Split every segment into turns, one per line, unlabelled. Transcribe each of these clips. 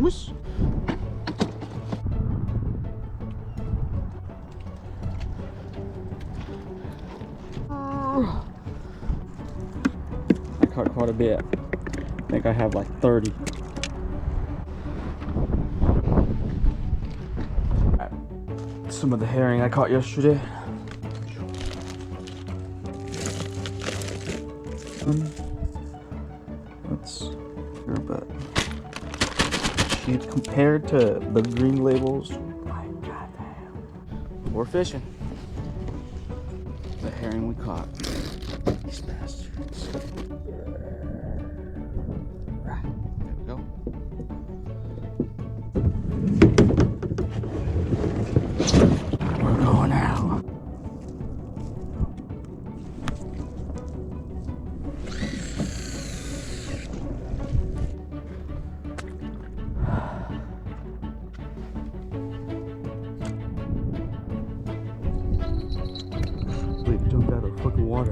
Whoosh. I caught quite a bit. I think I have like 30. Some of the herring I caught yesterday. That's her, but she compared to the green labels. My goddamn. We're fishing. The herring we caught. These bastards. There we go. We're going out. Wait, jumped out of fucking water.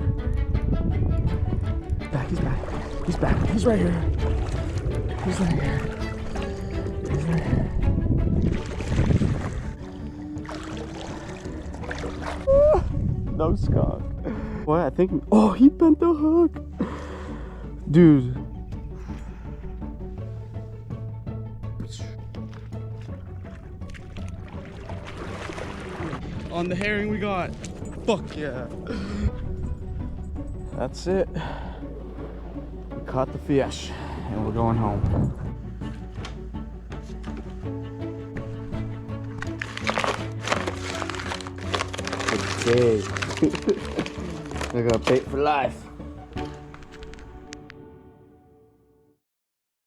Back, he's back. He's back. He's right here. He's right here. He's right here. No skunk. What? I think. Oh, he bent the hook. Dude. On the herring we got. Fuck yeah. That's it. We caught the fish and we're going home. Good day. I got bait for life.